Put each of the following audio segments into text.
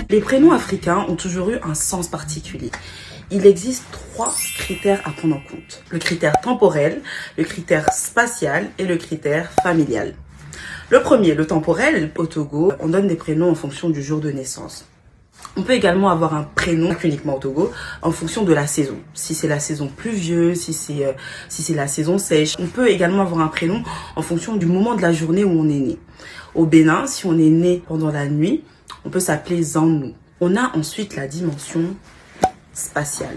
Les prénoms africains ont toujours eu un sens particulier. Il existe 3 critères à prendre en compte. Le critère temporel, le critère spatial et le critère familial. Le premier, le temporel, au Togo, on donne des prénoms en fonction du jour de naissance. On peut également avoir un prénom, uniquement au Togo, en fonction de la saison. Si c'est la saison pluvieuse, si c'est la saison sèche. On peut également avoir un prénom en fonction du moment de la journée où on est né. Au Bénin, si on est né pendant la nuit, on peut s'appeler Zanou. On a ensuite la dimension spatiale.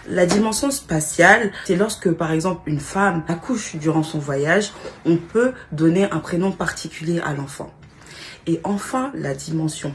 La dimension spatiale, c'est lorsque, par exemple, une femme accouche durant son voyage, on peut donner un prénom particulier à l'enfant. Et enfin, la dimension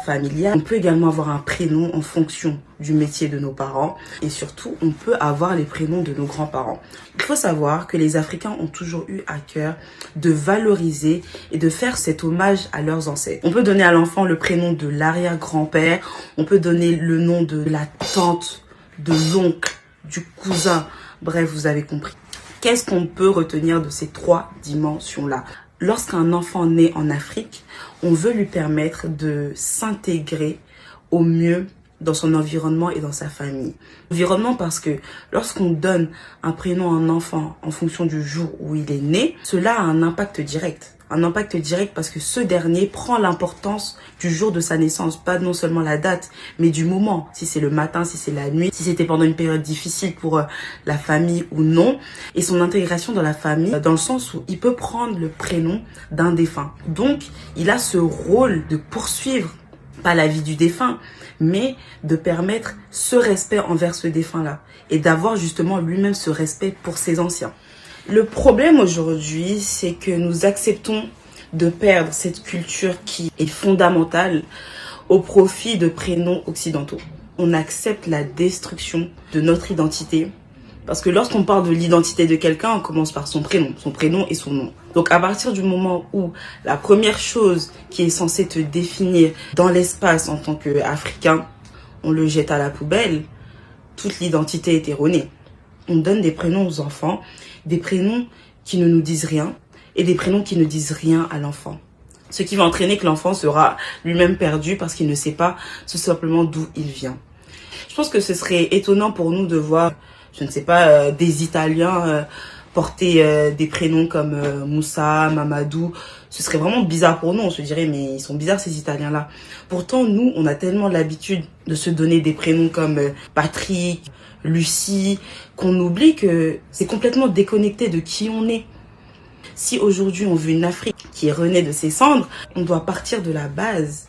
familiale, on peut également avoir un prénom en fonction du métier de nos parents et surtout, on peut avoir les prénoms de nos grands-parents. Il faut savoir que les Africains ont toujours eu à cœur de valoriser et de faire cet hommage à leurs ancêtres. On peut donner à l'enfant le prénom de l'arrière-grand-père, on peut donner le nom de la tante, de l'oncle, du cousin, bref, vous avez compris. Qu'est-ce qu'on peut retenir de ces 3 dimensions-là ? Lorsqu'un enfant naît en Afrique, on veut lui permettre de s'intégrer au mieux dans son environnement et dans sa famille. Environnement parce que lorsqu'on donne un prénom à un enfant en fonction du jour où il est né, cela a un impact direct. Un impact direct parce que ce dernier prend l'importance du jour de sa naissance, pas non seulement la date, mais du moment. Si c'est le matin, si c'est la nuit, si c'était pendant une période difficile pour la famille ou non. Et son intégration dans la famille, dans le sens où il peut prendre le prénom d'un défunt. Donc, il a ce rôle de poursuivre, pas la vie du défunt, mais de permettre ce respect envers ce défunt-là. Et d'avoir justement lui-même ce respect pour ses anciens. Le problème aujourd'hui, c'est que nous acceptons de perdre cette culture qui est fondamentale au profit de prénoms occidentaux. On accepte la destruction de notre identité parce que lorsqu'on parle de l'identité de quelqu'un, on commence par son prénom et son nom. Donc à partir du moment où la première chose qui est censée te définir dans l'espace en tant qu'Africain, on le jette à la poubelle, toute l'identité est erronée. On donne des prénoms aux enfants, des prénoms qui ne nous disent rien et des prénoms qui ne disent rien à l'enfant. Ce qui va entraîner que l'enfant sera lui-même perdu parce qu'il ne sait pas tout simplement d'où il vient. Je pense que ce serait étonnant pour nous de voir, je ne sais pas, des Italiens porter des prénoms comme Moussa, Mamadou. Ce serait vraiment bizarre pour nous, on se dirait mais ils sont bizarres ces Italiens-là. Pourtant nous, on a tellement l'habitude de se donner des prénoms comme Patrick, Lucie, qu'on oublie que c'est complètement déconnecté de qui on est. Si aujourd'hui on veut une Afrique qui renaît de ses cendres, on doit partir de la base.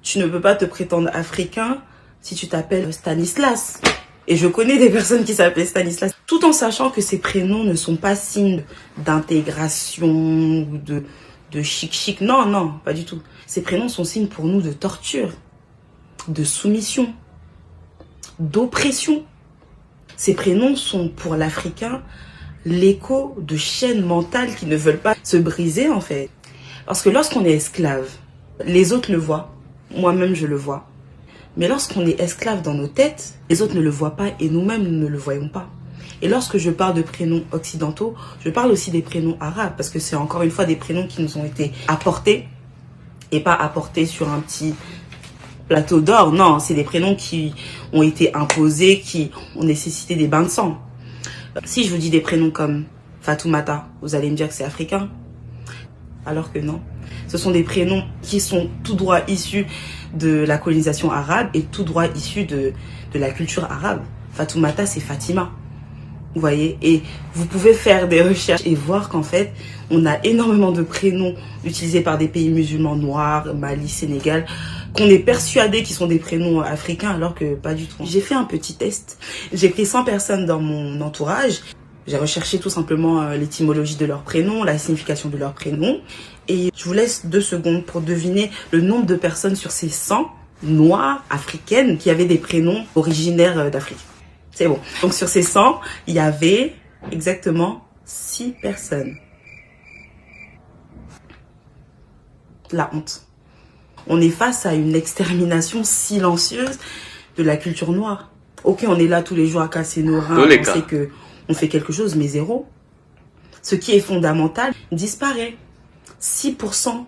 Tu ne peux pas te prétendre africain si tu t'appelles Stanislas. Et je connais des personnes qui s'appellent Stanislas, tout en sachant que ces prénoms ne sont pas signes d'intégration ou de chic. Non, pas du tout. Ces prénoms sont signes pour nous de torture, de soumission, d'oppression. Ces prénoms sont pour l'Africain l'écho de chaînes mentales qui ne veulent pas se briser en fait. Parce que lorsqu'on est esclave, les autres le voient, moi-même je le vois. Mais lorsqu'on est esclave dans nos têtes, les autres ne le voient pas et nous-mêmes nous ne le voyons pas. Et lorsque je parle de prénoms occidentaux, je parle aussi des prénoms arabes parce que c'est encore une fois des prénoms qui nous ont été apportés et pas apportés sur un petit plateau d'or. Non, c'est des prénoms qui ont été imposés, qui ont nécessité des bains de sang. Si je vous dis des prénoms comme Fatoumata, vous allez me dire que c'est africain. Alors que non. Ce sont des prénoms qui sont tout droit issus de la colonisation arabe et tout droit issus de la culture arabe. Fatoumata, c'est Fatima. Vous voyez, et vous pouvez faire des recherches et voir qu'en fait, on a énormément de prénoms utilisés par des pays musulmans noirs, Mali, Sénégal, qu'on est persuadé qu'ils sont des prénoms africains alors que pas du tout. J'ai fait un petit test. J'ai pris 100 personnes dans mon entourage. J'ai recherché tout simplement l'étymologie de leurs prénoms, la signification de leurs prénoms. Et je vous laisse 2 secondes pour deviner le nombre de personnes sur ces 100 noires africaines qui avaient des prénoms originaires d'Afrique. C'est bon. Donc sur ces 100, il y avait exactement 6 personnes. La honte. On est face à une extermination silencieuse de la culture noire. Ok, on est là tous les jours à casser nos reins, on sait que on fait quelque chose, mais zéro. Ce qui est fondamental disparaît. 6%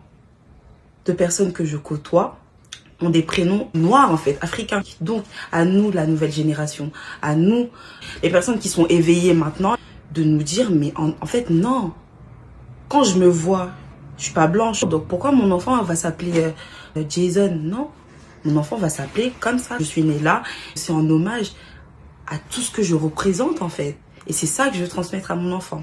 de personnes que je côtoie ont des prénoms noirs en fait, africains. Donc à nous, la nouvelle génération, à nous, les personnes qui sont éveillées maintenant, de nous dire mais en fait non. Quand je me vois, je suis pas blanche, donc pourquoi mon enfant va s'appeler Jason? Non, mon enfant va s'appeler comme ça. Je suis née là, c'est en hommage à tout ce que je représente en fait. Et c'est ça que je veux transmettre à mon enfant.